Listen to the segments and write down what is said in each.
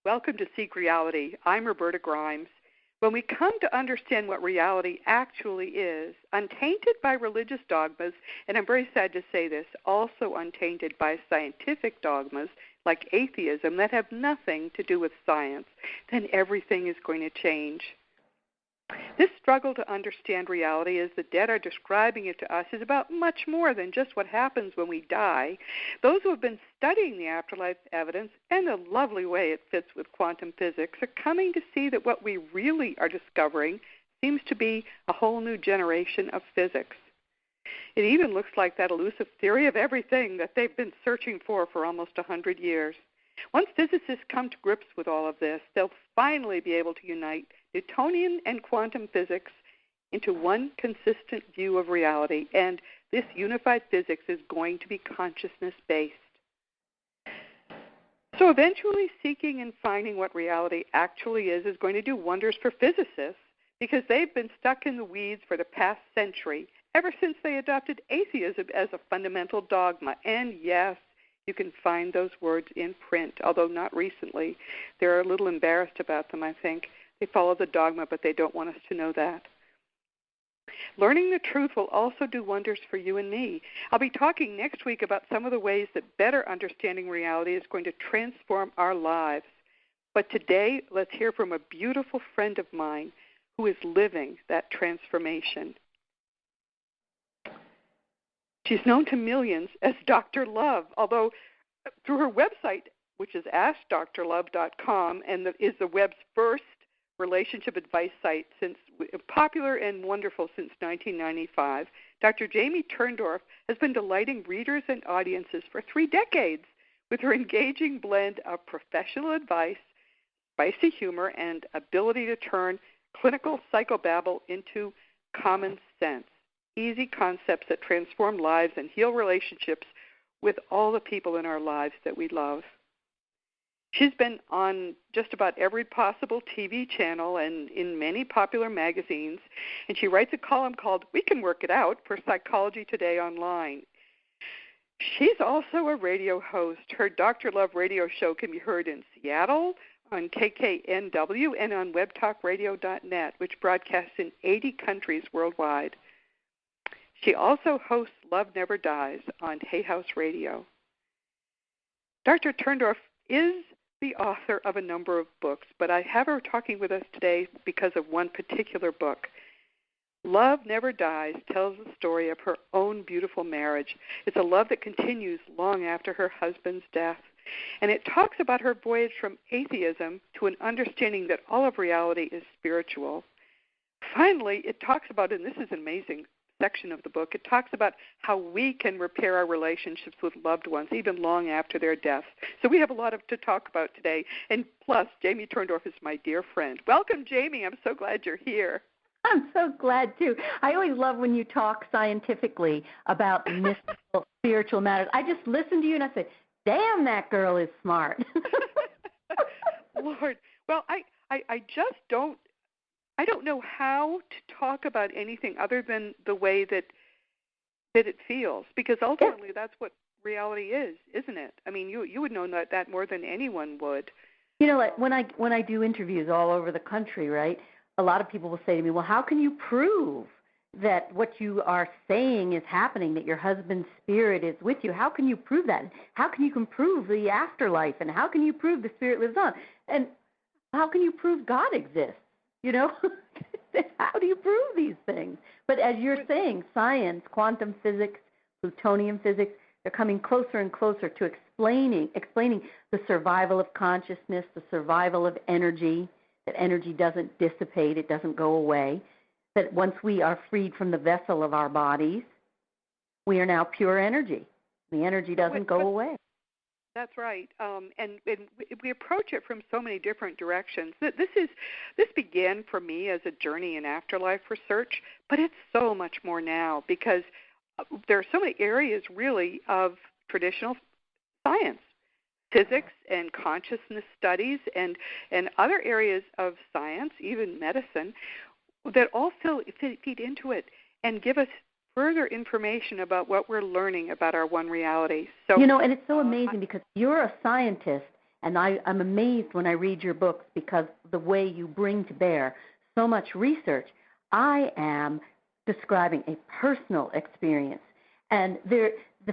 Welcome to Seek Reality. I'm Roberta Grimes. When we come to understand what reality actually is, untainted by religious dogmas, and I'm very sad to say this, also untainted by scientific dogmas like atheism that have nothing to do with science, then everything is going to change. This struggle to understand reality as the dead are describing it to us is about much more than just what happens when we die. Those who have been studying the afterlife evidence and the lovely way it fits with quantum physics are coming to see that what we really are discovering seems to be a whole new generation of physics. It even looks like that elusive theory of everything that they've been searching for almost 100 years. Once physicists come to grips with all of this, they'll finally be able to unite Newtonian and quantum physics into one consistent view of reality, and this unified physics is going to be consciousness-based. So eventually seeking and finding what reality actually is going to do wonders for physicists because they've been stuck in the weeds for the past century, ever since they adopted atheism as a fundamental dogma. And yes, you can find those words in print, although not recently. They're a little embarrassed about them, I think. They follow the dogma, but they don't want us to know that. Learning the truth will also do wonders for you and me. I'll be talking next week about some of the ways that better understanding reality is going to transform our lives. But today, let's hear from a beautiful friend of mine who is living that transformation. She's known to millions as Dr. Love, although through her website, which is AskDrLove.com, and is the web's first relationship advice site, since popular and wonderful since 1995, Dr. Jamie Turndorf has been delighting readers and audiences for 3 decades with her engaging blend of professional advice, spicy humor, and ability to turn clinical psychobabble into common sense. Easy concepts that transform lives and heal relationships with all the people in our lives that we love. She's been on just about every possible TV channel and in many popular magazines, and she writes a column called We Can Work It Out for Psychology Today Online. She's also a radio host. Her Dr. Love radio show can be heard in Seattle, on KKNW, and on webtalkradio.net, which broadcasts in 80 countries worldwide. She also hosts Love Never Dies on Hay House Radio. Dr. Turndorf is the author of a number of books, but I have her talking with us today because of one particular book. Love Never Dies tells the story of her own beautiful marriage. It's a love that continues long after her husband's death. And it talks about her voyage from atheism to an understanding that all of reality is spiritual. Finally, it talks about, and this is an amazing section of the book, it talks about how we can repair our relationships with loved ones even long after their death. So we have a lot to talk about today. And plus, Jamie Turndorf is my dear friend. Welcome, Jamie. I'm so glad you're here. I'm so glad, too. I always love when you talk scientifically about mystical, spiritual matters. I just listen to you and I say, damn, that girl is smart. Lord. Well, I just don't know how to talk about anything other than the way that it feels, because ultimately that's what reality is, isn't it? I mean, you would know that more than anyone would. You know, like when I do interviews all over the country, right, a lot of people will say to me, well, how can you prove that what you are saying is happening, that your husband's spirit is with you? How can you prove that? How can you prove the afterlife? And how can you prove the spirit lives on? And how can you prove God exists? You know, how do you prove these things? But as you're saying, science, quantum physics, plutonium physics, they're coming closer and closer to explaining the survival of consciousness, the survival of energy, that energy doesn't dissipate, it doesn't go away, that once we are freed from the vessel of our bodies, we are now pure energy. The energy doesn't go away. That's right, and we approach it from so many different directions. This began for me as a journey in afterlife research, but it's so much more now because there are so many areas really of traditional science, physics and consciousness studies, and other areas of science, even medicine, that all feed into it and give us further information about what we're learning about our one reality. So, you know, and it's so amazing because you're a scientist And I'm amazed when I read your books because the way you bring to bear so much research. I am describing a personal experience. And the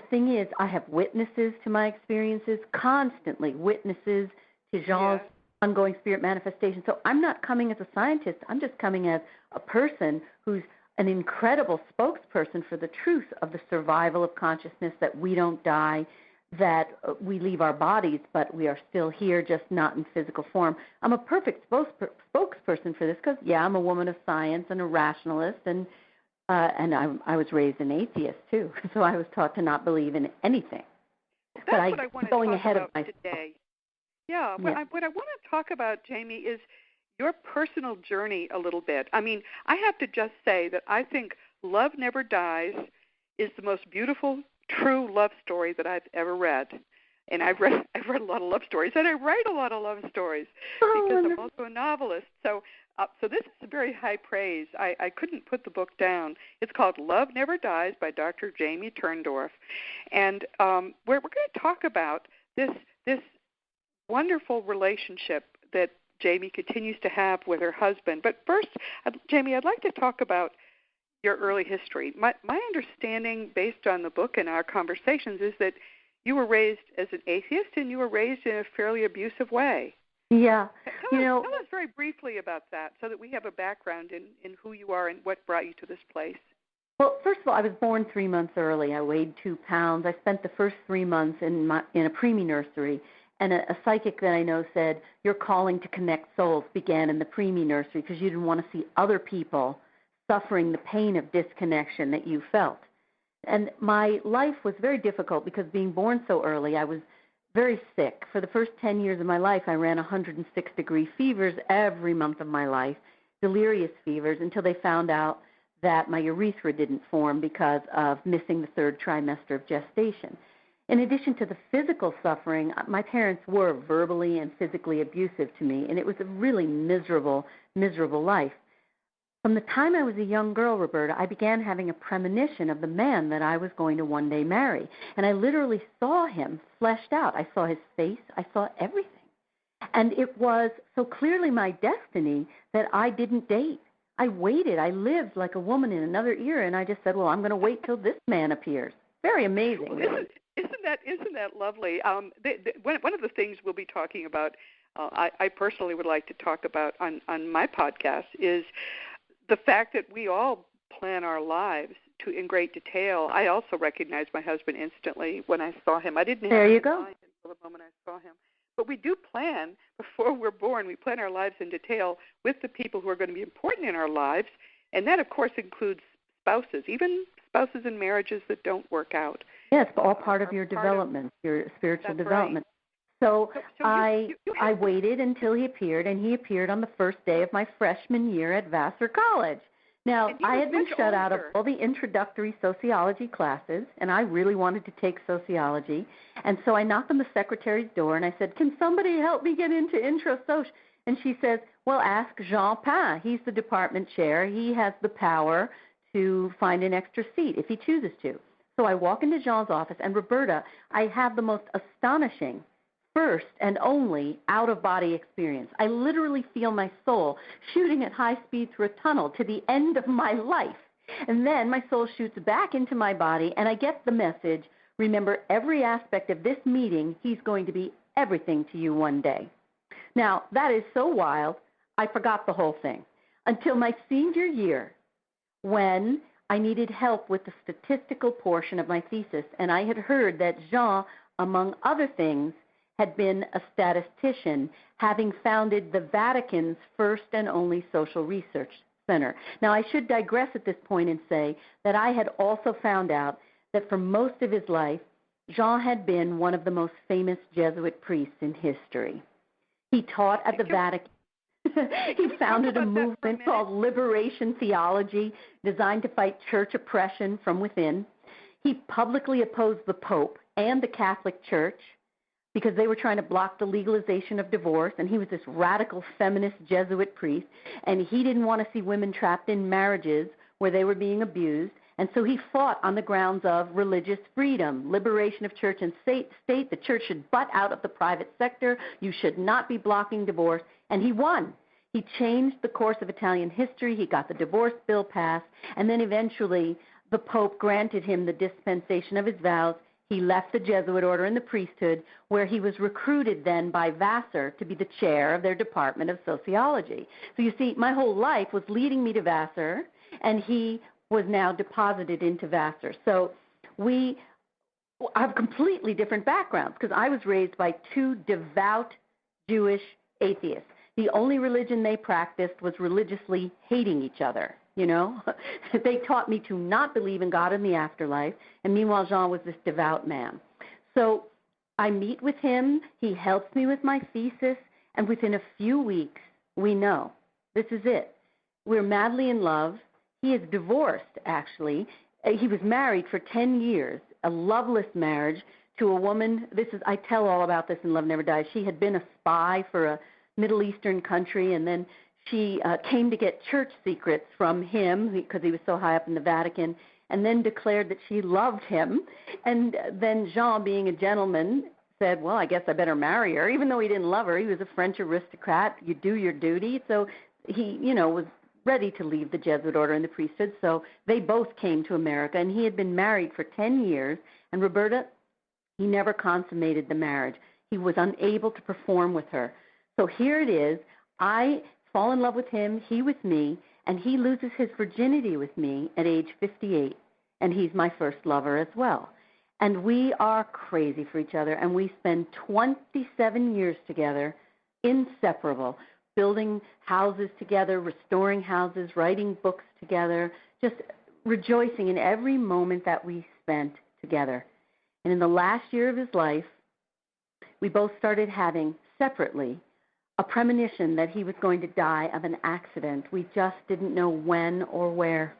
thing is, I have witnesses to my experiences, constantly witnesses to Jean's ongoing spirit manifestation. So I'm not coming as a scientist. I'm just coming as a person who's an incredible spokesperson for the truth of the survival of consciousness, that we don't die, that we leave our bodies, but we are still here, just not in physical form. I'm a perfect spokesperson for this because, I'm a woman of science and a rationalist, and I was raised an atheist, too. So I was taught to not believe in anything. That's but what I want to going talk ahead about of myself. today. Yeah, what I want to talk about, Jamie, is your personal journey a little bit. I mean, I have to just say that I think Love Never Dies is the most beautiful, true love story that I've ever read. And I've read a lot of love stories, and I write a lot of love stories because I'm also a novelist. So this is very high praise. I couldn't put the book down. It's called Love Never Dies by Dr. Jamie Turndorf. And we're going to talk about this wonderful relationship that Jamie continues to have with her husband. But first, Jamie, I'd like to talk about your early history. My understanding, based on the book and our conversations, is that you were raised as an atheist and you were raised in a fairly abusive way. Yeah. Tell us very briefly about that so that we have a background in who you are and what brought you to this place. Well, first of all, I was born 3 months early. I weighed 2 pounds. I spent the first 3 months in a preemie nursery. And a psychic that I know said, your calling to connect souls began in the preemie nursery because you didn't want to see other people suffering the pain of disconnection that you felt. And my life was very difficult because being born so early, I was very sick. For the first 10 years of my life, I ran 106-degree fevers every month of my life, delirious fevers, until they found out that my urethra didn't form because of missing the 3rd trimester of gestation. In addition to the physical suffering, my parents were verbally and physically abusive to me, and it was a really miserable, miserable life. From the time I was a young girl, Roberta, I began having a premonition of the man that I was going to one day marry, and I literally saw him fleshed out. I saw his face. I saw everything. And it was so clearly my destiny that I didn't date. I waited. I lived like a woman in another era, and I just said, well, I'm going to wait till this man appears. Very amazing, really. Isn't that lovely? One of the things we'll be talking about, I personally would like to talk about on my podcast, is the fact that we all plan our lives in great detail. I also recognized my husband instantly when I saw him. I didn't have him in mind until the moment I saw him. But we do plan before we're born. We plan our lives in detail with the people who are going to be important in our lives, and that, of course, includes spouses, even spouses in marriages that don't work out. Yes, all part of your development, your spiritual development. Right. So I waited until he appeared, and he appeared on the first day of my freshman year at Vassar College. Now, I had been shut out of all the introductory sociology classes, and I really wanted to take sociology. And so I knocked on the secretary's door, and I said, can somebody help me get into intro soc? And she says, well, ask Jean Pain. He's the department chair. He has the power to find an extra seat if he chooses to. So I walk into Jean's office, and Roberta, I have the most astonishing first and only out-of-body experience. I literally feel my soul shooting at high speed through a tunnel to the end of my life. And then my soul shoots back into my body, and I get the message, remember every aspect of this meeting, he's going to be everything to you one day. Now, that is so wild, I forgot the whole thing until my senior year when I needed help with the statistical portion of my thesis, and I had heard that Jean, among other things, had been a statistician, having founded the Vatican's first and only social research center. Now, I should digress at this point and say that I had also found out that for most of his life, Jean had been one of the most famous Jesuit priests in history. He taught at the Vatican. He founded a movement called Liberation Theology, designed to fight church oppression from within. He publicly opposed the Pope and the Catholic Church because they were trying to block the legalization of divorce, and he was this radical feminist Jesuit priest, and he didn't want to see women trapped in marriages where they were being abused, And so he fought on the grounds of religious freedom, liberation of church and state. The church should butt out of the private sector. You should not be blocking divorce. And he won. He changed the course of Italian history. He got the divorce bill passed. And then eventually the Pope granted him the dispensation of his vows. He left the Jesuit order and the priesthood, where he was recruited then by Vassar to be the chair of their Department of Sociology. So you see, my whole life was leading me to Vassar, and he was now deposited into Vassar. So we have completely different backgrounds, because I was raised by two devout Jewish atheists. The only religion they practiced was religiously hating each other. You know, they taught me to not believe in God in the afterlife, and meanwhile, Jean was this devout man. So I meet with him, he helps me with my thesis, and within a few weeks, we know this is it. We're madly in love. He is divorced, actually. He was married for 10 years, a loveless marriage to a woman. I tell all about this in Love Never Dies. She had been a spy for a Middle Eastern country, and then she came to get church secrets from him because he was so high up in the Vatican, and then declared that she loved him. And then Jean, being a gentleman, said, well, I guess I better marry her. Even though he didn't love her, he was a French aristocrat. You do your duty. So he, was ready to leave the Jesuit order and the priesthood. So they both came to America, and he had been married for 10 years. And Roberta, he never consummated the marriage. He was unable to perform with her. So here it is. I fall in love with him, he with me, and he loses his virginity with me at age 58, and he's my first lover as well. And we are crazy for each other, and we spend 27 years together, inseparable, building houses together, restoring houses, writing books together, just rejoicing in every moment that we spent together. And in the last year of his life, we both started having, separately, a premonition that he was going to die of an accident. We just didn't know when or where.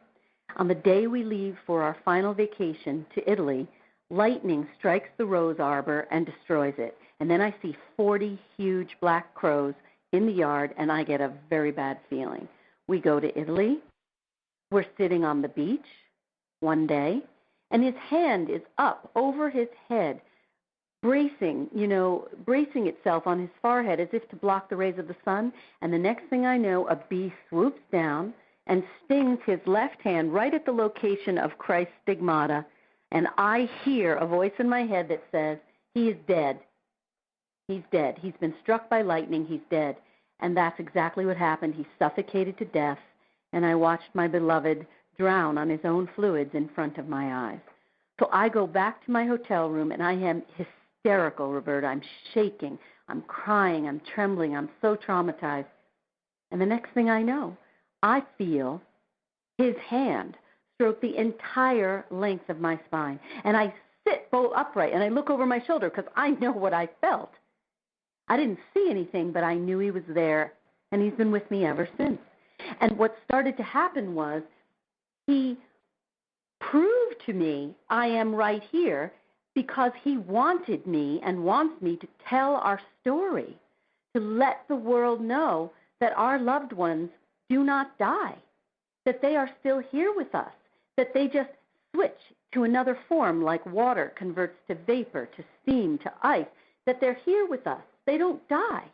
On the day we leave for our final vacation to Italy, lightning strikes the rose arbor and destroys it. And then I see 40 huge black crows in the yard, and I get a very bad feeling. We go to Italy. We're sitting on the beach one day, and his hand is up over his head, bracing itself on his forehead as if to block the rays of the sun. And the next thing I know, a bee swoops down and stings his left hand right at the location of Christ's stigmata. And I hear a voice in my head that says, he is dead. He's dead. He's been struck by lightning. He's dead. And that's exactly what happened. He suffocated to death, and I watched my beloved drown on his own fluids in front of my eyes. So I go back to my hotel room, and I am hysterical, Roberta. I'm shaking. I'm crying. I'm trembling. I'm so traumatized. And the next thing I know, I feel his hand stroke the entire length of my spine. And I sit bolt upright, and I look over my shoulder because I know what I felt. I didn't see anything, but I knew he was there, and he's been with me ever since. And what started to happen was he proved to me I am right here because he wanted me and wants me to tell our story, to let the world know that our loved ones do not die, that they are still here with us, that they just switch to another form like water converts to vapor, to steam, to ice, that they're here with us. They don't die,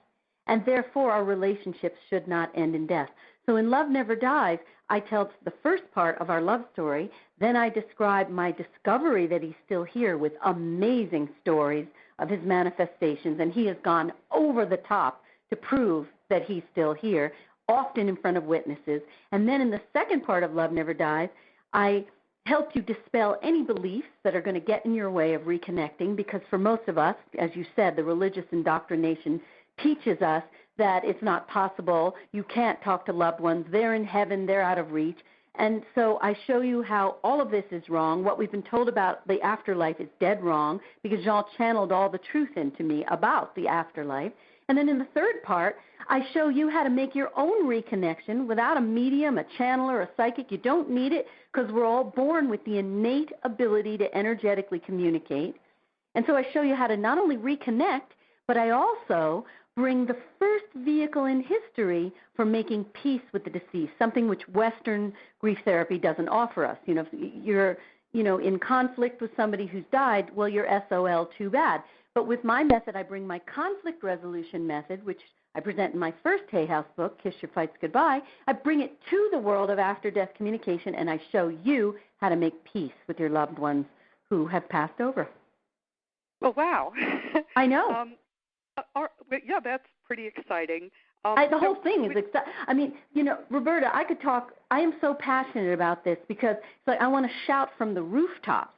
and therefore our relationships should not end in death. So in Love Never Dies, I tell the first part of our love story, then I describe my discovery that he's still here with amazing stories of his manifestations, and he has gone over the top to prove that he's still here, often in front of witnesses. And then in the second part of Love Never Dies, I help you dispel any beliefs that are going to get in your way of reconnecting, because for most of us, as you said, the religious indoctrination teaches us that it's not possible. You can't talk to loved ones. They're in heaven. They're out of reach. And so I show you how all of this is wrong. What we've been told about the afterlife is dead wrong, because Jean channeled all the truth into me about the afterlife. And then in the third part, I show you how to make your own reconnection without a medium, a channeler, a psychic. You don't need it, because we're all born with the innate ability to energetically communicate. And so I show you how to not only reconnect, but I also bring the first vehicle in history for making peace with the deceased, something which Western grief therapy doesn't offer us. If you're, in conflict with somebody who's died, well, you're SOL, too bad. But with my method, I bring my conflict resolution method, which I present in my first Hay House book, Kiss Your Fights Goodbye. I bring it to the world of after-death communication, and I show you how to make peace with your loved ones who have passed over. Well, wow. I know. Yeah, that's pretty exciting. The whole thing is exciting. Roberta, I could talk. I am so passionate about this because it's like I want to shout from the rooftops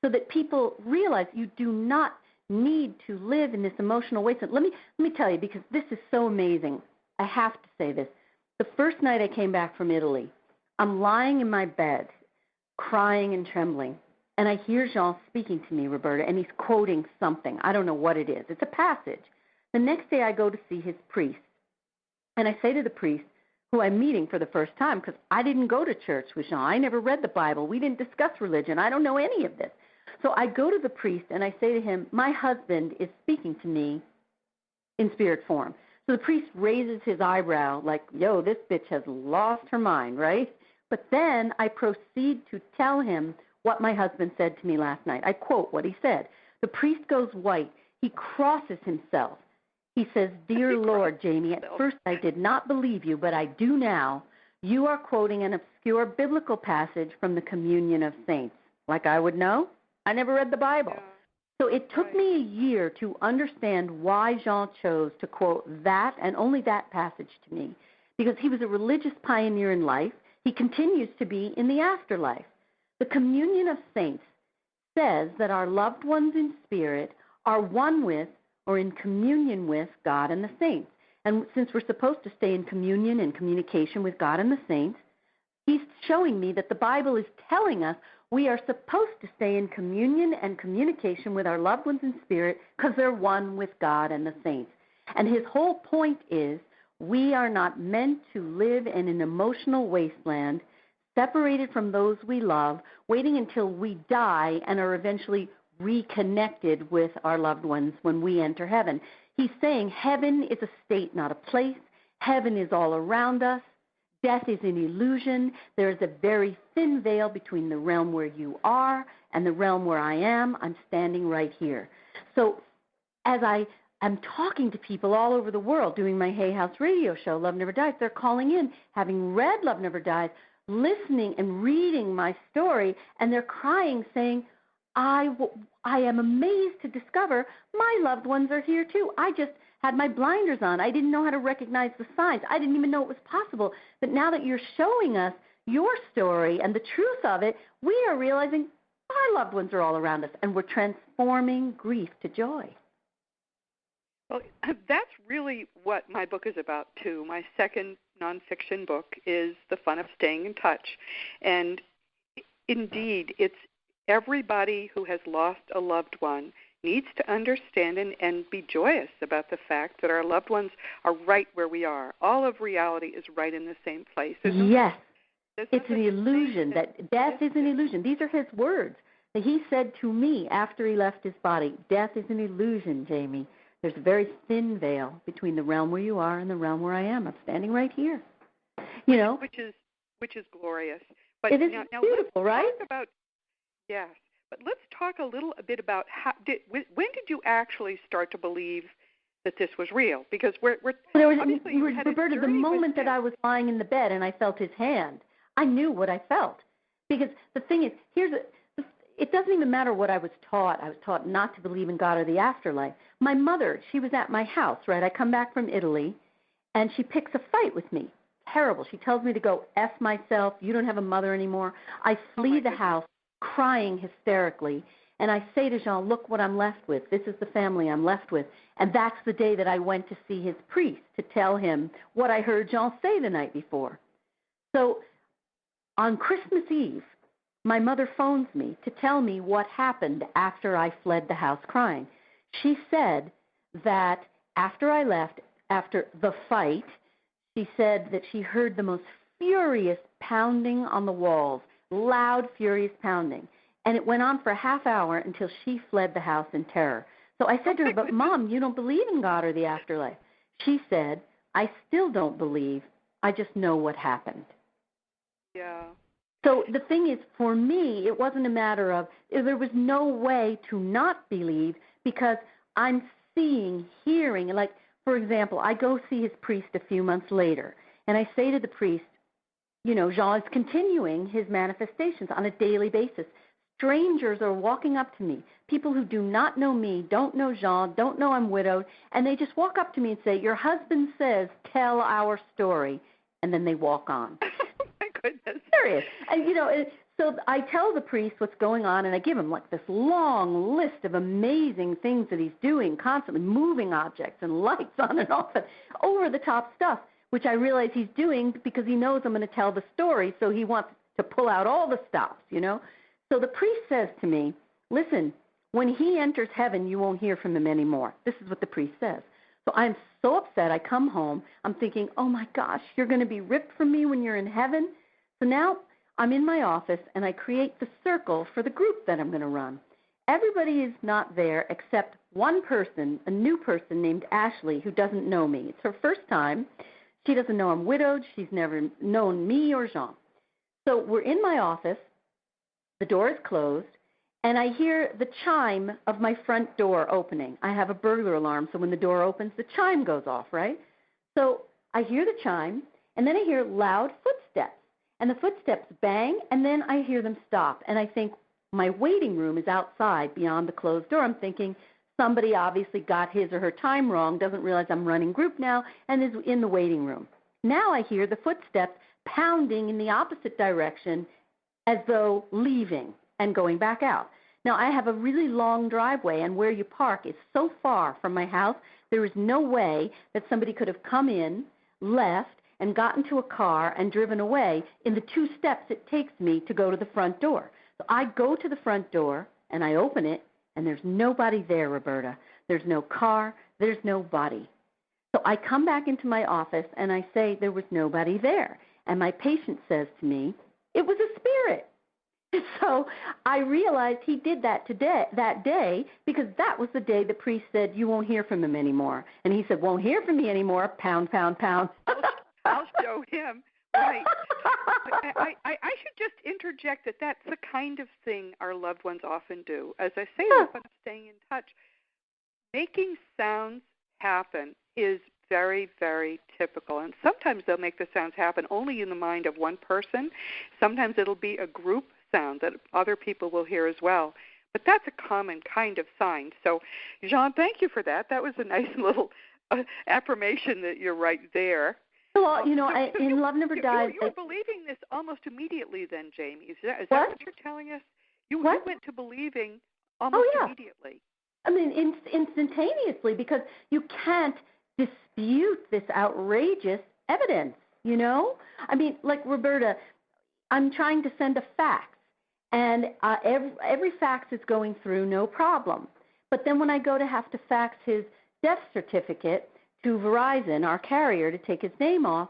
so that people realize you do not need to live in this emotional wasteland. Let me tell you, because this is so amazing. I have to say this. The first night I came back from Italy, I'm lying in my bed, crying and trembling, and I hear Jean speaking to me, Roberta, and he's quoting something. I don't know what it is. It's a passage. The next day I go to see his priest, and I say to the priest, who I'm meeting for the first time, because I didn't go to church with Jean. I never read the Bible. We didn't discuss religion. I don't know any of this. So I go to the priest, and I say to him, my husband is speaking to me in spirit form. So the priest raises his eyebrow like, yo, this bitch has lost her mind, right? But then I proceed to tell him what my husband said to me last night. I quote what he said. The priest goes white. He crosses himself. He says, Dear Lord, Jamie, at first I did not believe you, but I do now. You are quoting an obscure biblical passage from the Communion of Saints. Like I would know? I never read the Bible. Yeah. So it took me a year to understand why Jean chose to quote that and only that passage to me, because he was a religious pioneer in life. He continues to be in the afterlife. The Communion of Saints says that our loved ones in spirit are one with or in communion with God and the saints. And since we're supposed to stay in communion and communication with God and the saints, he's showing me that the Bible is telling us we are supposed to stay in communion and communication with our loved ones in spirit because they're one with God and the saints. And his whole point is we are not meant to live in an emotional wasteland, separated from those we love, waiting until we die and are eventually reconnected with our loved ones when we enter heaven. He's saying heaven is a state, not a place. Heaven is all around us. Death is an illusion. There is a very thin veil between the realm where you are and the realm where I am. I'm standing right here. So as I'm talking to people all over the world doing my Hay House radio show, Love Never Dies, they're calling in, having read Love Never Dies, listening and reading my story, and they're crying, saying, I am amazed to discover my loved ones are here too. I just had my blinders on. I didn't know how to recognize the signs. I didn't even know it was possible. But now that you're showing us your story and the truth of it, we are realizing our loved ones are all around us, and we're transforming grief to joy. Well, that's really what my book is about, too. My second nonfiction book is The Fun of Staying in Touch. And indeed, it's everybody who has lost a loved one needs to understand and be joyous about the fact that our loved ones are right where we are. All of reality is right in the same place. Yes. It's an illusion. That death is an illusion. These are his words that he said to me after he left his body. Death is an illusion, Jamie. There's a very thin veil between the realm where you are and the realm where I am. I'm standing right here. Which is glorious. But it is now beautiful, right? Yes. But let's talk a little bit about when did you actually start to believe that this was real? Because Roberta, the moment that I was lying in the bed and I felt his hand, I knew what I felt. Because the thing is, it doesn't even matter what I was taught. I was taught not to believe in God or the afterlife. My mother, she was at my house, right? I come back from Italy, and she picks a fight with me. Terrible. She tells me to go F myself. You don't have a mother anymore. I flee the house, crying hysterically, and I say to Jean, look what I'm left with. This is the family I'm left with. And that's the day that I went to see his priest to tell him what I heard Jean say the night before. So on Christmas Eve, my mother phones me to tell me what happened after I fled the house crying. She said that after I left, after the fight, she said that she heard the most furious pounding on the walls, loud, furious pounding. And it went on for a half hour until she fled the house in terror. So I said to her, but Mom, you don't believe in God or the afterlife. she said, I still don't believe. I just know what happened. Yeah. So the thing is, for me, it wasn't a matter of, there was no way to not believe because I'm seeing, hearing. Like, for example, I go see his priest a few months later, and I say to the priest, Jean is continuing his manifestations on a daily basis. Strangers are walking up to me, people who do not know me, don't know Jean, don't know I'm widowed, and they just walk up to me and say, your husband says, tell our story, and then they walk on. My goodness. Serious. And, so I tell the priest what's going on, and I give him like this long list of amazing things that he's doing, constantly moving objects and lights on and off and over-the-top stuff, which I realize he's doing because he knows I'm going to tell the story, so he wants to pull out all the stops, So the priest says to me, listen, when he enters heaven, you won't hear from him anymore. This is what the priest says. So I'm so upset. I come home. I'm thinking, oh, my gosh, you're going to be ripped from me when you're in heaven? So now I'm in my office, and I create the circle for the group that I'm going to run. Everybody is not there except one person, a new person named Ashley, who doesn't know me. It's her first time. She doesn't know I'm widowed. She's never known me or Jean. So we're in my office. The door is closed, and I hear the chime of my front door opening. I have a burglar alarm, so when the door opens, the chime goes off, right? So I hear the chime, and then I hear loud footsteps, and the footsteps bang, and then I hear them stop, and I think my waiting room is outside beyond the closed door. I'm thinking somebody obviously got his or her time wrong, doesn't realize I'm running group now, and is in the waiting room. Now I hear the footsteps pounding in the opposite direction as though leaving and going back out. Now, I have a really long driveway, and where you park is so far from my house, there is no way that somebody could have come in, left, and gotten to a car and driven away in the 2 steps it takes me to go to the front door. So I go to the front door, and I open it, and there's nobody there, Roberta. There's no car. There's nobody. So I come back into my office, and I say there was nobody there. And my patient says to me, it was a spirit. So I realized he did that day because that was the day the priest said, you won't hear from him anymore. And he said, won't hear from me anymore, pound, pound, pound. I'll show him. Right. I should just interject that that's the kind of thing our loved ones often do. As I say, that's about staying in touch. Making sounds happen is very, very typical. And sometimes they'll make the sounds happen only in the mind of one person. Sometimes it'll be a group sound that other people will hear as well. But that's a common kind of sign. So, Jean, thank you for that. That was a nice little affirmation that you're right there. Well, in Love Never Dies. You were believing this almost immediately then, Jamie. Is that what you're telling us? You went to believing almost immediately. I mean, instantaneously, because you can't dispute this outrageous evidence, I mean, like, Roberta, I'm trying to send a fax, and every fax is going through, no problem. But then when I go to have to fax his death certificate to Verizon, our carrier, to take his name off,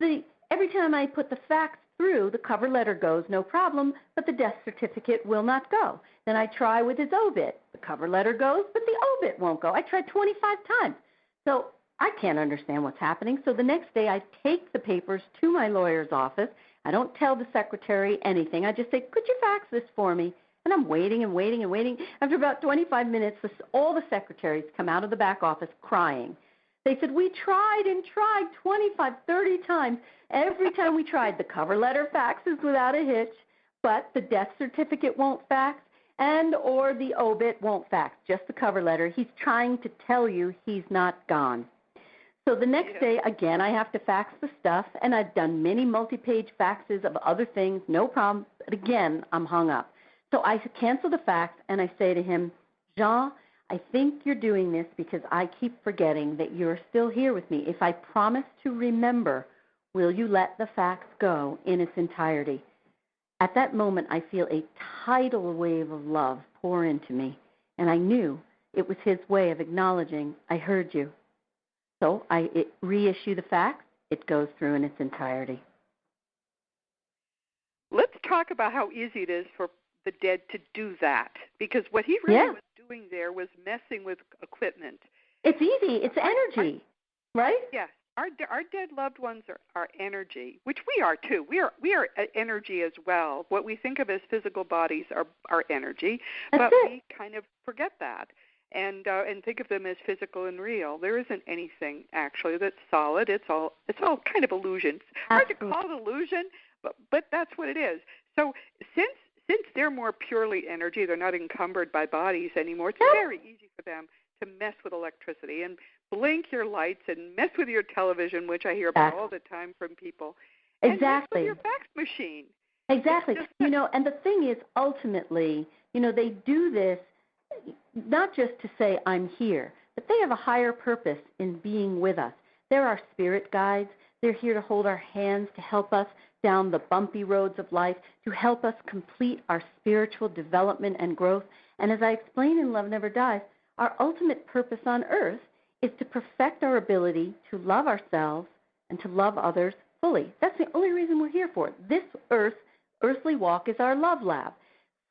every time I put the fax through, the cover letter goes, no problem, but the death certificate will not go. Then I try with his obit. The cover letter goes, but the obit won't go. I tried 25 times. So I can't understand what's happening. So the next day I take the papers to my lawyer's office. I don't tell the secretary anything. I just say, could you fax this for me? And I'm waiting and waiting and waiting. After about 25 minutes, all the secretaries come out of the back office crying. They said, we tried and tried 25, 30 times. Every time we tried, the cover letter faxes without a hitch, but the death certificate won't fax or the obit won't fax, just the cover letter. He's trying to tell you he's not gone. So the next day, again, I have to fax the stuff, and I've done many multi-page faxes of other things, no problem. But again, I'm hung up. So I cancel the fax, and I say to him, Jean, I think you're doing this because I keep forgetting that you're still here with me. If I promise to remember, will you let the fax go in its entirety? At that moment, I feel a tidal wave of love pour into me, and I knew it was his way of acknowledging, I heard you. So I reissue the fax. It goes through in its entirety. Let's talk about how easy it is for the dead to do that, because what he really was doing there was messing with equipment. It's easy. It's energy. right? Yes. Our dead loved ones are energy, which we are too. We are energy as well. What we think of as physical bodies are energy, but we kind of forget that and think of them as physical and real. There isn't anything actually that's solid. It's all kind of illusions. Hard to call it illusion, but that's what it is. So since they're more purely energy, they're not encumbered by bodies anymore. It's very easy for them to mess with electricity and blink your lights and mess with your television, which I hear about all the time from people. Exactly. And mess with your fax machine. Exactly. And the thing is, ultimately, they do this not just to say, I'm here, but they have a higher purpose in being with us. They're our spirit guides. They're here to hold our hands, to help us down the bumpy roads of life, to help us complete our spiritual development and growth. And as I explain in Love Never Dies, our ultimate purpose on earth is to perfect our ability to love ourselves and to love others fully. That's the only reason we're here for it. This earthly walk is our love lab.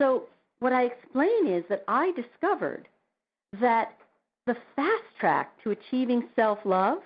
So what I explain is that I discovered that the fast track to achieving self-love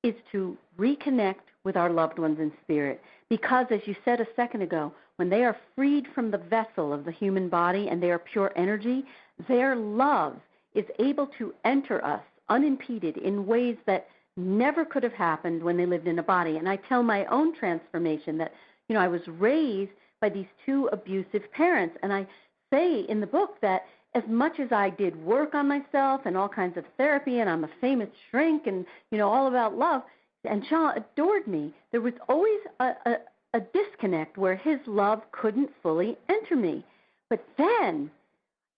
is to reconnect with our loved ones in spirit. Because, as you said a second ago, when they are freed from the vessel of the human body and they are pure energy, their love is able to enter us unimpeded in ways that never could have happened when they lived in a body. And I tell my own transformation that, I was raised by these two abusive parents. And I say in the book that as much as I did work on myself and all kinds of therapy, and I'm a famous shrink and, all about love, and Jean adored me, there was always a disconnect where his love couldn't fully enter me. But then,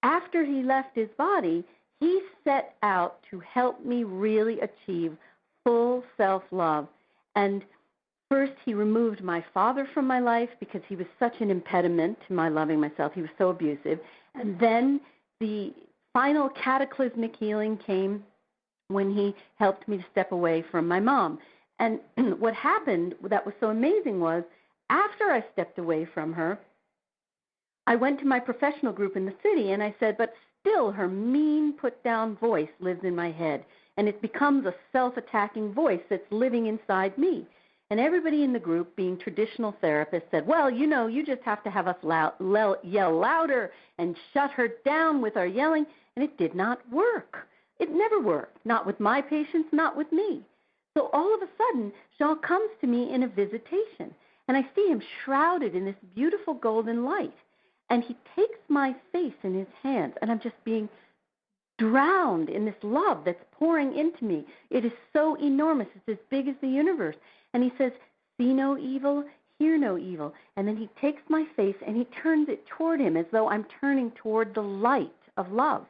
after he left his body, he set out to help me really achieve full self-love. And first, he removed my father from my life because he was such an impediment to my loving myself. He was so abusive. And then the final cataclysmic healing came when he helped me to step away from my mom. And what happened that was so amazing was, after I stepped away from her, I went to my professional group in the city and I said, but still her mean, put-down voice lives in my head, and it becomes a self-attacking voice that's living inside me. And everybody in the group, being traditional therapists, said, well, you just have to have us yell louder and shut her down with our yelling. And it did not work. It never worked, not with my patients, not with me. So all of a sudden, Jean comes to me in a visitation, and I see him shrouded in this beautiful golden light. And he takes my face in his hands, and I'm just being drowned in this love that's pouring into me. It is so enormous. It's as big as the universe. And he says, see no evil, hear no evil. And then he takes my face and he turns it toward him as though I'm turning toward the light of love.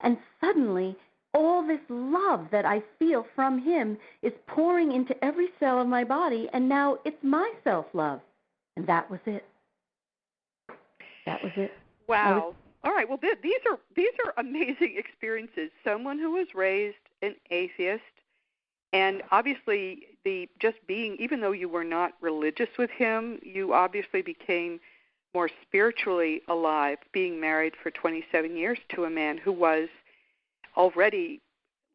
And suddenly, all this love that I feel from him is pouring into every cell of my body, and now it's my self-love. And that was it. That was it. Wow. All right. Well, these are amazing experiences. Someone who was raised an atheist, and obviously even though you were not religious with him, you obviously became more spiritually alive, being married for 27 years to a man who was already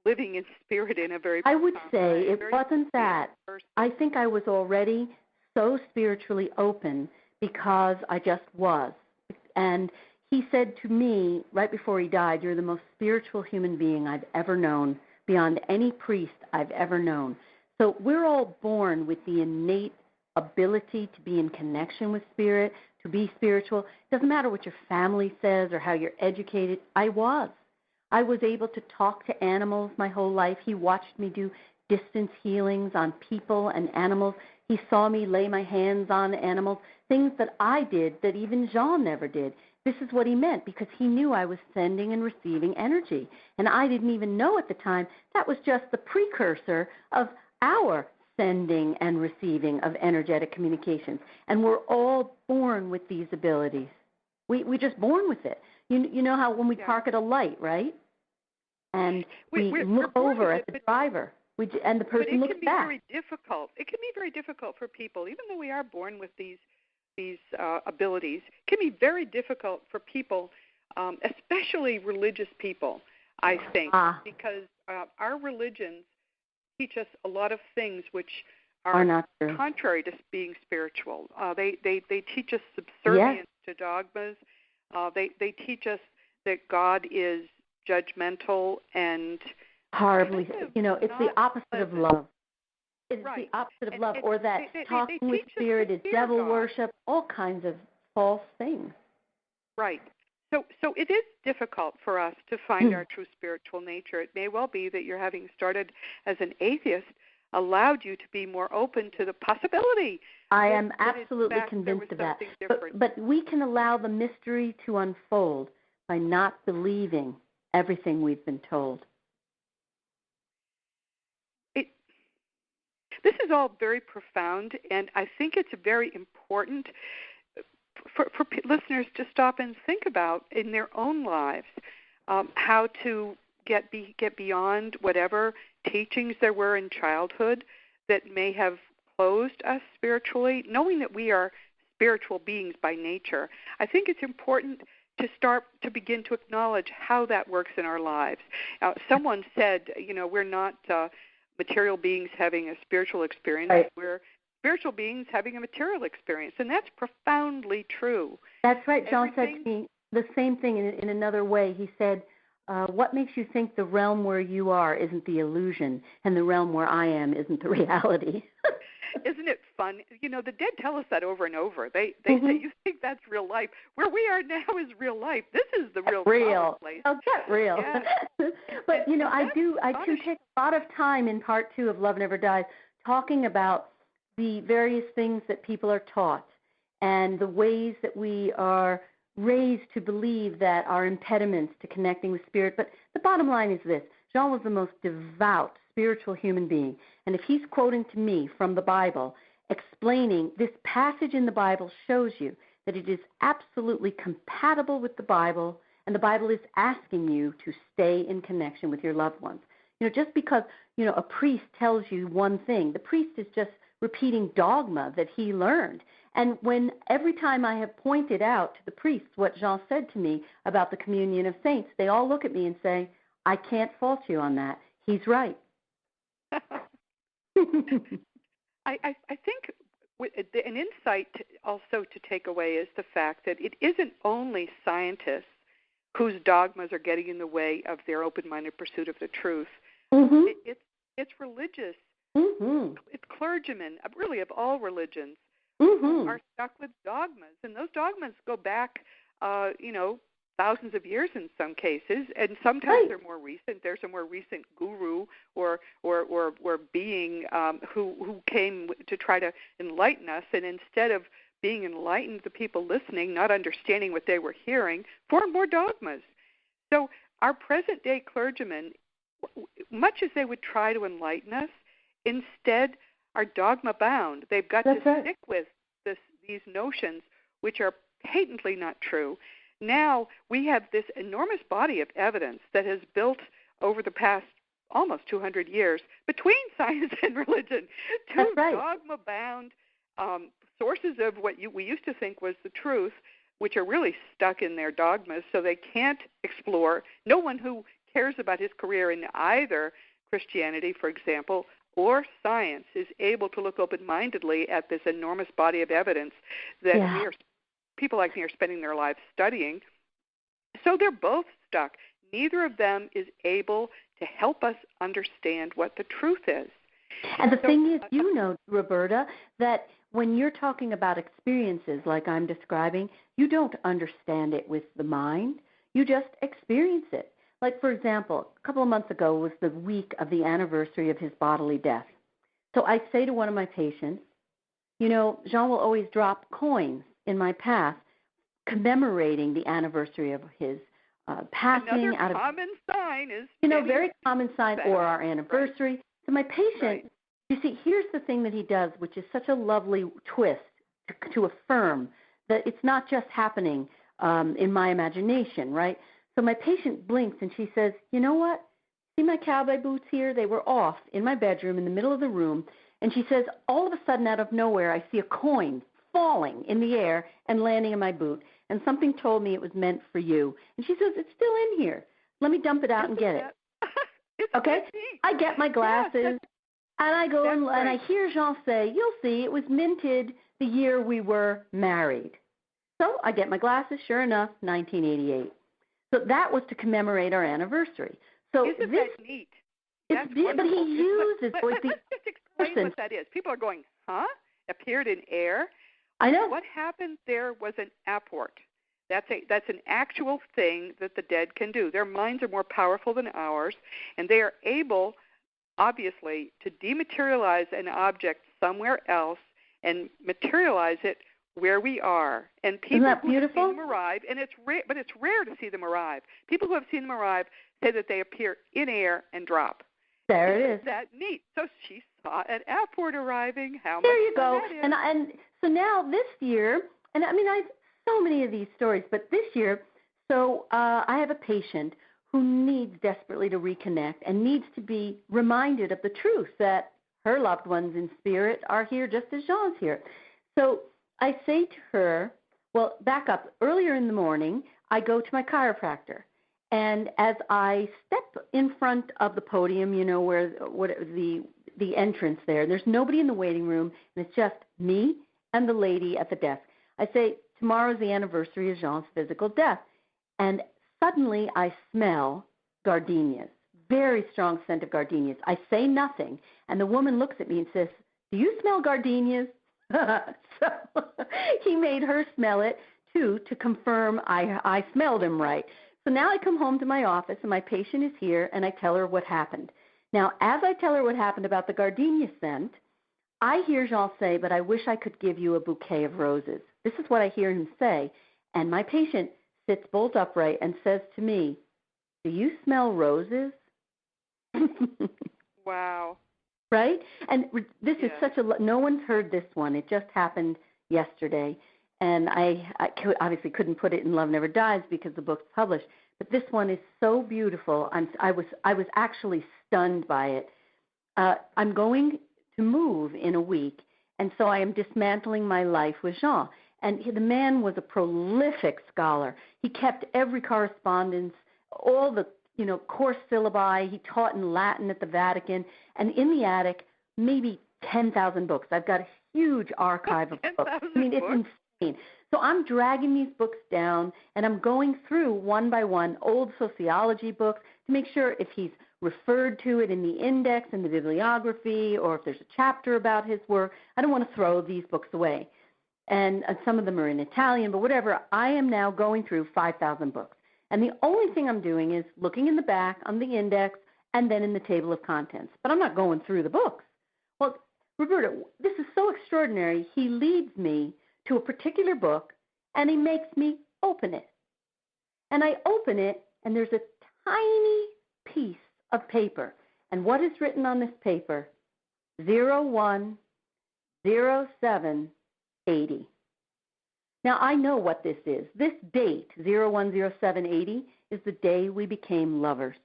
living in spirit in a very I would say it wasn't that. I think I was already so spiritually open because I just was. And he said to me right before he died, you're the most spiritual human being I've ever known, beyond any priest I've ever known. So we're all born with the innate ability to be in connection with spirit, to be spiritual. It doesn't matter what your family says or how you're educated. I was able to talk to animals my whole life. He watched me do distance healings on people and animals. He saw me lay my hands on animals, things that I did that even Jean never did. This is what he meant, because he knew I was sending and receiving energy. And I didn't even know at the time that was just the precursor of our sending and receiving of energetic communications. And we're all born with these abilities. We're just born with it. You know how when we park at a light, right? And we look over at the driver, and the person looks back. Very difficult. It can be very difficult for people, even though we are born with these abilities. It can be very difficult for people, especially religious people, I think, because our religions teach us a lot of things which are not true. contrary to being spiritual. They teach us subservience to dogmas. They teach us that God is judgmental and horribly, it's the opposite of love. It's right. the opposite of love, and or that talking with spirit is devil God. worship, all kinds of false things. Right. So it is difficult for us to find our true spiritual nature. It may well be that your having started as an atheist allowed you to be more open to the possibility. I am absolutely convinced of that. But we can allow the mystery to unfold by not believing everything we've been told. This is all very profound, and I think it's very important for listeners to stop and think about in their own lives how to get beyond whatever teachings there were in childhood that may have closed us spiritually, knowing that we are spiritual beings by nature. I think it's important to begin to acknowledge how that works in our lives. Someone said, we're not material beings having a spiritual experience. Right. We're spiritual beings having a material experience, and that's profoundly true. That's right. John said to me the same thing in another way. He said, what makes you think the realm where you are isn't the illusion and the realm where I am isn't the reality? Isn't it fun? The dead tell us that over and over. They say, you think that's real life. Where we are now is real life. This is the real place. Oh, get real. Yeah. But, I do take a lot of time in part 2 of Love Never Dies talking about the various things that people are taught and the ways that we are raised to believe that are impediments to connecting with spirit. But the bottom line is this. Jean was the most devout spiritual human being. And if he's quoting to me from the Bible, explaining this passage in the Bible shows you that it is absolutely compatible with the Bible, and the Bible is asking you to stay in connection with your loved ones. Just because, a priest tells you one thing, the priest is just repeating dogma that he learned. And every time I have pointed out to the priests what Jean said to me about the communion of saints, they all look at me and say, I can't fault you on that. He's right. I think an insight also to take away is the fact that it isn't only scientists whose dogmas are getting in the way of their open-minded pursuit of the truth. Mm-hmm. It's religious. Mm-hmm. It's clergymen, really of all religions, mm-hmm. who are stuck with dogmas. And those dogmas go back, thousands of years in some cases, and sometimes they're more recent. There's a more recent guru or being who came to try to enlighten us, and instead of being enlightened, the people listening, not understanding what they were hearing, formed more dogmas. So our present-day clergymen, much as they would try to enlighten us, instead are dogma-bound. They've got to stick with these notions, which are patently not true. Now we have this enormous body of evidence that has built over the past almost 200 years between science and religion, two dogma-bound sources of what we used to think was the truth, which are really stuck in their dogmas, so they can't explore. No one who cares about his career in either Christianity, for example, or science is able to look open-mindedly at this enormous body of evidence that people like me are spending their lives studying. So they're both stuck. Neither of them is able to help us understand what the truth is. And the thing is, Roberta, that when you're talking about experiences like I'm describing, you don't understand it with the mind. You just experience it. Like, for example, a couple of months ago was the week of the anniversary of his bodily death. So I say to one of my patients, Jean will always drop coins in my path commemorating the anniversary of his passing. Another common sign is... very common sign, or our anniversary. Right. So my patient, you see, here's the thing that he does, which is such a lovely twist to affirm that it's not just happening in my imagination, right? So my patient blinks and she says, you know what? See my cowboy boots here? They were off in my bedroom in the middle of the room. And she says, all of a sudden out of nowhere, I see a coin falling in the air and landing in my boot. And something told me it was meant for you. And she says, it's still in here. Let me dump it out and get it. Okay? I get my glasses. And I go and right. I hear Jean say, "You'll see, it was minted the year we were married." So I get my glasses. Sure enough, 1988. So that was to commemorate our anniversary. So Isn't this that neat? it's That's but wonderful. he uses Let's just explain person. what that is. People are going, huh? Appeared in air? I know. What happened there was an apport. That's an actual thing that the dead can do. Their minds are more powerful than ours, and they are able, obviously, to dematerialize an object somewhere else and materialize it where we are. And people who have seen them arrive, and it's rare, but it's rare to see them arrive. People who have seen them arrive say that they appear in air and drop. There it is. Isn't that neat? So she saw an apport arriving. How there much you go. That is. And so now this year, and I mean I've so many of these stories, but this year, so I have a patient who needs desperately to reconnect and needs to be reminded of the truth that her loved ones in spirit are here just as Jean's here. So I say to her, well, back up. Earlier in the morning, I go to my chiropractor. And as I step in front of the podium, you know, where the entrance there's nobody in the waiting room, and it's just me and the lady at the desk. I say, tomorrow's the anniversary of Jean's physical death. And suddenly I smell gardenias, very strong scent of gardenias. I say nothing, and the woman looks at me and says, "Do you smell gardenias?" So he made her smell it, too, to confirm I smelled him right. So now I come home to my office, and my patient is here, and I tell her what happened. Now, as I tell her what happened about the gardenia scent, I hear Jean say, "But I wish I could give you a bouquet of roses." This is what I hear him say. And my patient sits bolt upright and says to me, "Do you smell roses?" Wow. Right? And this is such no one's heard this one. It just happened yesterday. And I obviously couldn't put it in Love Never Dies because the book's published. But this one is so beautiful. I was actually stunned by it. I'm going to move in a week, and so I am dismantling my life with Jean. And the man was a prolific scholar. He kept every correspondence, all the course syllabi. He taught in Latin at the Vatican, and in the attic, maybe 10,000 books. I've got a huge archive of books. I mean, it's insane. So I'm dragging these books down, and I'm going through one by one old sociology books to make sure if he's referred to it in the index, in the bibliography, or if there's a chapter about his work. I don't want to throw these books away. And some of them are in Italian, but whatever. I am now going through 5,000 books. And the only thing I'm doing is looking in the back on the index and then in the table of contents. But I'm not going through the books. Well, Roberta, this is so extraordinary. He leads me to a particular book, and he makes me open it. And I open it, and there's a tiny piece of paper. And what is written on this paper? 010780. Now, I know what this is. This date, 010780, is the day we became lovers.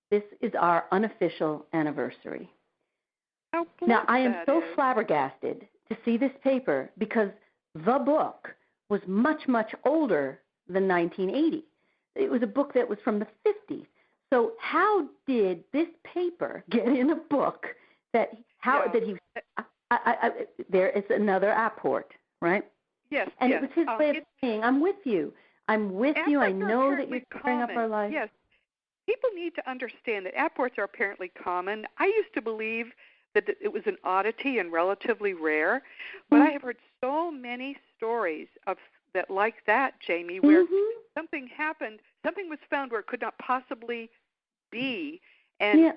This is our unofficial anniversary. Now, I am so flabbergasted to see this paper because the book was much, much older than 1980. It was a book that was from the 50s. So how did this paper get in a book that he there is another apport, right? Yes. And it was his way of saying, I'm with you. I'm with you. I know that you're tearing up our life. Yes. People need to understand that apports are apparently common. I used to believe that it was an oddity and relatively rare, but I have heard so many stories of that like that, Jamie, where something happened, something was found where it could not possibly be, and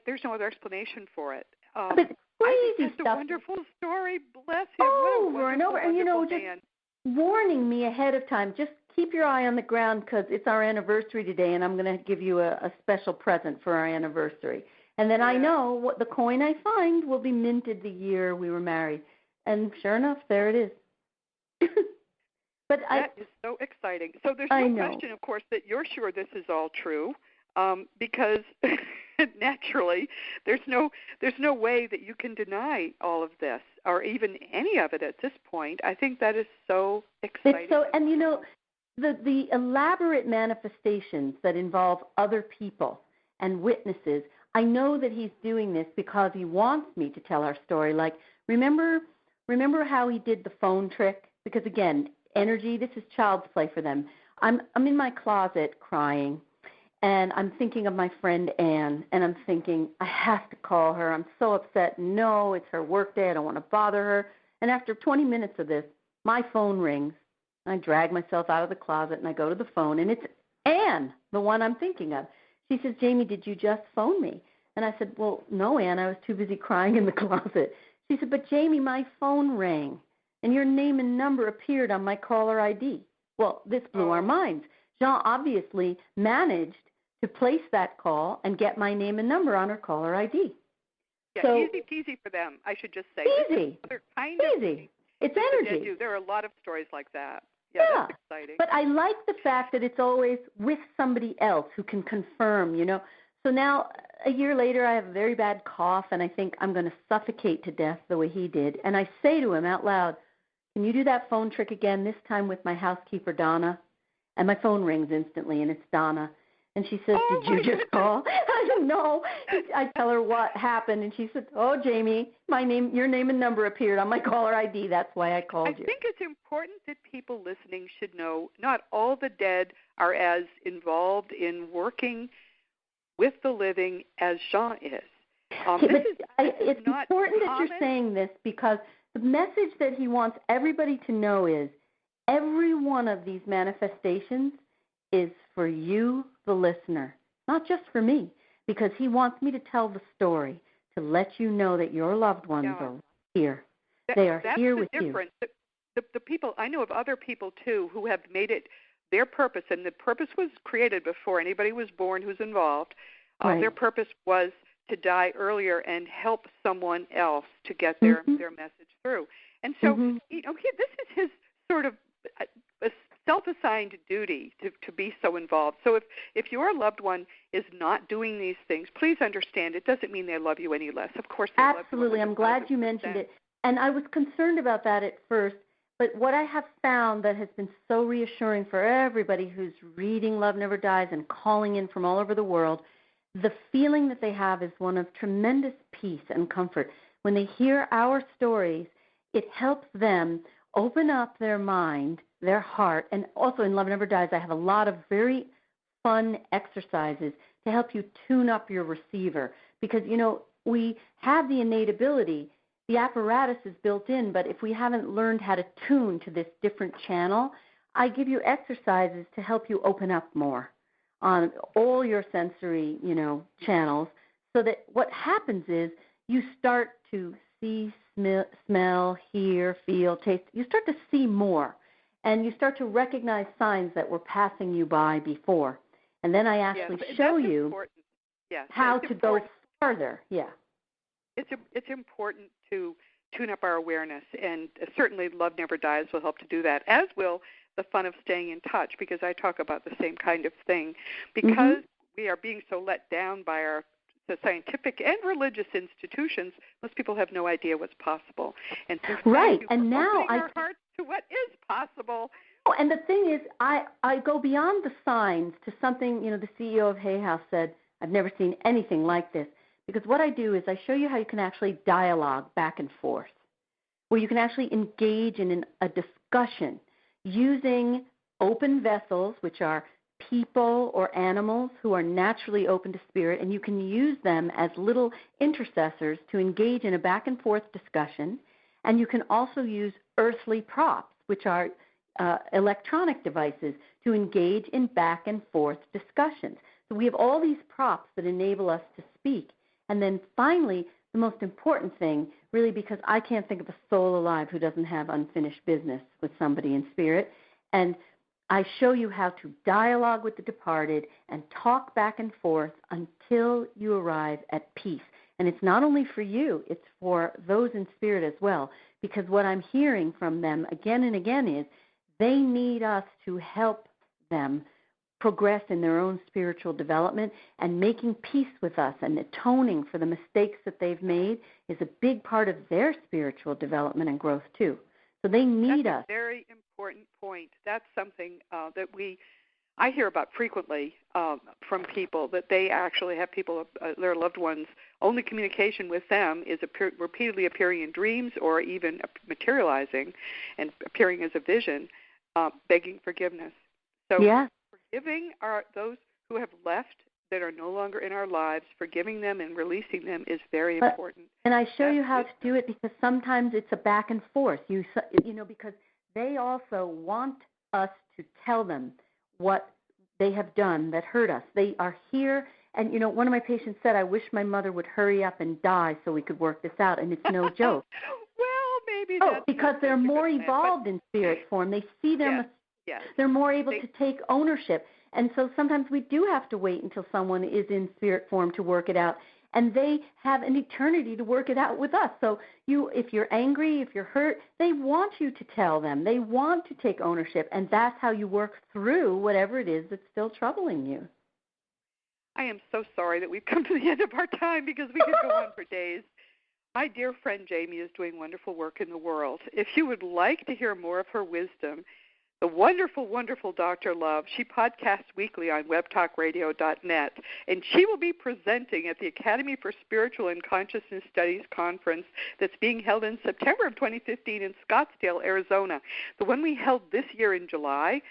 there's no other explanation for it. But crazy stuff. A wonderful story. Bless him. Over and over, and just warning me ahead of time. Just keep your eye on the ground because it's our anniversary today, and I'm going to give you a special present for our anniversary. And then I know what the coin I find will be minted the year we were married. And sure enough, there it is. But that is so exciting. So there's no question, of course, that you're sure this is all true, because naturally there's no way that you can deny all of this or even any of it at this point. I think that is so exciting. It's so, and the elaborate manifestations that involve other people and witnesses, I know that he's doing this because he wants me to tell our story. Like, remember how he did the phone trick? Because, again, energy, this is child's play for them. I'm in my closet crying, and I'm thinking of my friend Anne, and I'm thinking, I have to call her. I'm so upset. No, it's her work day. I don't want to bother her. And after 20 minutes of this, my phone rings. I drag myself out of the closet, and I go to the phone, and it's Anne, the one I'm thinking of. She says, Jamie, did you just phone me? And I said, well, no, Anne, I was too busy crying in the closet. She said, but Jamie, my phone rang, and your name and number appeared on my caller ID. Well, this blew our minds. Jean obviously managed to place that call and get my name and number on her caller ID. Yeah, so, easy peasy for them, I should just say. Easy. Easy. It's energy. There are a lot of stories like that. Yeah, that's exciting. But I like the fact that it's always with somebody else who can confirm, you know. So now, a year later, I have a very bad cough, and I think I'm going to suffocate to death the way he did. And I say to him out loud, can you do that phone trick again, this time with my housekeeper, Donna? And my phone rings instantly, and it's Donna. And she says, did you just call? I don't know. I tell her what happened, and she said, oh, Jamie, your name and number appeared on my caller ID. That's why I called you. I think it's important that people listening should know not all the dead are as involved in working with the living as Jean is. It's important that you're saying this, because the message that he wants everybody to know is every one of these manifestations is for you, the listener, not just for me, because he wants me to tell the story, to let you know that your loved ones are here. They are here with you. That's the difference. The people, I know of other people, too, who have made it their purpose, and the purpose was created before anybody was born who's involved. Right. Their purpose was to die earlier and help someone else to get their message through. And so, you know, this is his sort of a self-assigned duty to be so involved. So if your loved one is not doing these things, please understand it doesn't mean they love you any less. Of course they love you. Absolutely. I'm glad you mentioned it. And I was concerned about that at first, but what I have found that has been so reassuring for everybody who's reading Love Never Dies and calling in from all over the world, the feeling that they have is one of tremendous peace and comfort. When they hear our stories, it helps them open up their mind, their heart, and also in Love Never Dies, I have a lot of very fun exercises to help you tune up your receiver. Because, you know, we have the innate ability, the apparatus is built in, but if we haven't learned how to tune to this different channel, I give you exercises to help you open up more on all your sensory, you know, channels, so that what happens is you start to see, smell, hear, feel, taste. You start to see more, and you start to recognize signs that were passing you by before. And then I actually show you how to go farther. Yeah. It's important to tune up our awareness, and certainly Love Never Dies will help to do that, as will the fun of staying in touch, because I talk about the same kind of thing. Because we are being so let down by the scientific and religious institutions, most people have no idea what's possible. And so and now our hearts to what is possible. Oh, and the thing is, I go beyond the signs to something, you know, the CEO of Hay House said, I've never seen anything like this. Because what I do is I show you how you can actually dialogue back and forth, where you can actually engage in a discussion using open vessels, which are people or animals who are naturally open to spirit, and you can use them as little intercessors to engage in a back and forth discussion. And you can also use earthly props, which are electronic devices, to engage in back and forth discussions. So we have all these props that enable us to speak. And then finally, the most important thing, really, because I can't think of a soul alive who doesn't have unfinished business with somebody in spirit, and I show you how to dialogue with the departed and talk back and forth until you arrive at peace. And it's not only for you, it's for those in spirit as well, because what I'm hearing from them again and again is they need us to help them progress in their own spiritual development, and making peace with us and atoning for the mistakes that they've made is a big part of their spiritual development and growth too. So they need us. That's a very important point. That's something that I hear about frequently from people that they actually have people, their loved ones, only communication with them is repeatedly appearing in dreams or even materializing and appearing as a vision, begging forgiveness. So forgiving those who have left that are no longer in our lives, forgiving them and releasing them is very important. And I show you how to do it because sometimes it's a back and forth. You know, because they also want us to tell them what they have done that hurt us. They are here, and, you know, one of my patients said, I wish my mother would hurry up and die so we could work this out, and it's no joke. Well, maybe that's... because they're more evolved in spirit form. They see them, they're more able to take ownership. And so sometimes we do have to wait until someone is in spirit form to work it out. And they have an eternity to work it out with us. So if you're angry, if you're hurt, they want you to tell them. They want to take ownership. And that's how you work through whatever it is that's still troubling you. I am so sorry that we've come to the end of our time because we could go on for days. My dear friend Jamie is doing wonderful work in the world. If you would like to hear more of her wisdom, the wonderful, wonderful Dr. Love, she podcasts weekly on webtalkradio.net, and she will be presenting at the Academy for Spiritual and Consciousness Studies conference that's being held in September of 2015 in Scottsdale, Arizona. The one we held this year in July,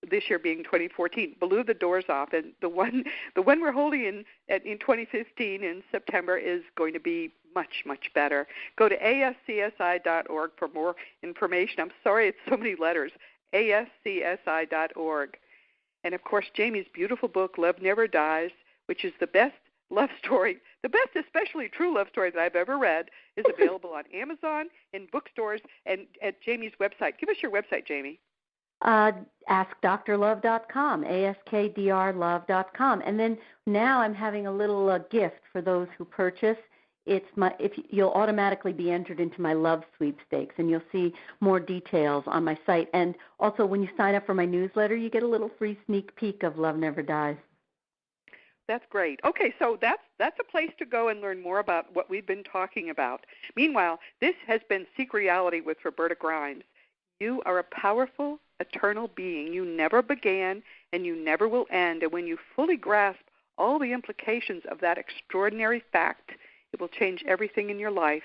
this year being 2014, blew the doors off, and the one we're holding in 2015 in September is going to be much, much better. Go to ascsi.org for more information. I'm sorry it's so many letters, ascsi.org. And, of course, Jamie's beautiful book, Love Never Dies, which is the best love story, the best especially true love story that I've ever read, is available on Amazon, in bookstores, and at Jamie's website. Give us your website, Jamie. AskDrLove.com, AskDrLove.com. And then now I'm having a little gift for those who purchase. You'll automatically be entered into my love sweepstakes, and you'll see more details on my site. And also, when you sign up for my newsletter, you get a little free sneak peek of Love Never Dies. That's great. Okay, so that's a place to go and learn more about what we've been talking about. Meanwhile, this has been Seek Reality with Roberta Grimes. You are a powerful, eternal being. You never began, and you never will end. And when you fully grasp all the implications of that extraordinary fact, it will change everything in your life.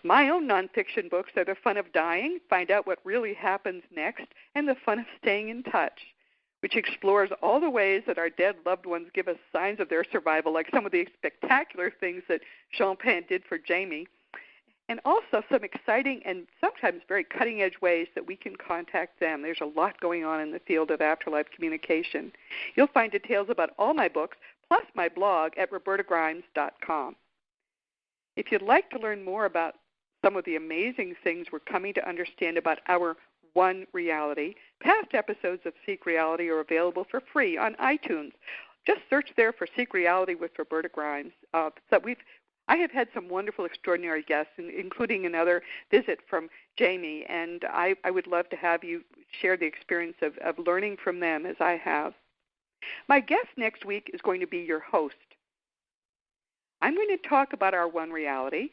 My own nonfiction books are The Fun of Dying, Find Out What Really Happens Next, and The Fun of Staying in Touch, which explores all the ways that our dead loved ones give us signs of their survival, like some of the spectacular things that Champagne did for Jamie, and also some exciting and sometimes very cutting-edge ways that we can contact them. There's a lot going on in the field of afterlife communication. You'll find details about all my books, plus my blog at robertagrimes.com. If you'd like to learn more about some of the amazing things we're coming to understand about our one reality, past episodes of Seek Reality are available for free on iTunes. Just search there for Seek Reality with Roberta Grimes. I have had some wonderful, extraordinary guests, including another visit from Jamie, and I would love to have you share the experience of learning from them as I have. My guest next week is going to be your host. I'm going to talk about our one reality,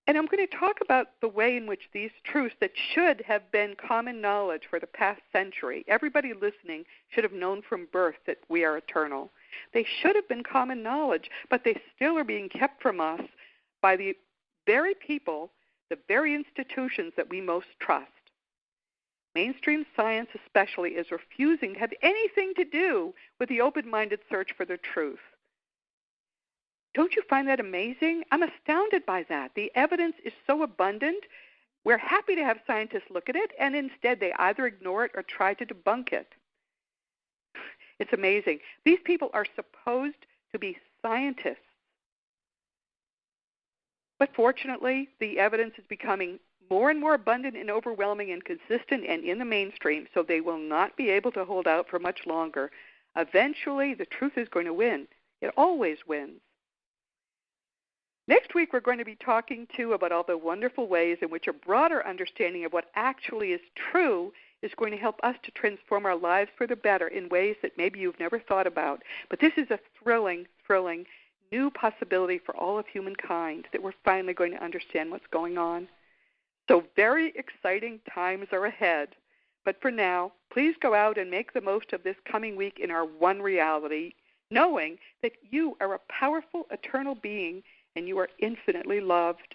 and I'm going to talk about the way in which these truths that should have been common knowledge for the past century, everybody listening should have known from birth that we are eternal. They should have been common knowledge, but they still are being kept from us by the very people, the very institutions that we most trust. Mainstream science especially is refusing to have anything to do with the open-minded search for the truth. Don't you find that amazing? I'm astounded by that. The evidence is so abundant. We're happy to have scientists look at it, and instead they either ignore it or try to debunk it. It's amazing. These people are supposed to be scientists. But fortunately, the evidence is becoming more and more abundant and overwhelming and consistent and in the mainstream, so they will not be able to hold out for much longer. Eventually, the truth is going to win. It always wins. Next week, we're going to be talking, too, about all the wonderful ways in which a broader understanding of what actually is true is going to help us to transform our lives for the better in ways that maybe you've never thought about. But this is a thrilling, thrilling new possibility for all of humankind that we're finally going to understand what's going on. So very exciting times are ahead. But for now, please go out and make the most of this coming week in our one reality, knowing that you are a powerful, eternal being and you are infinitely loved.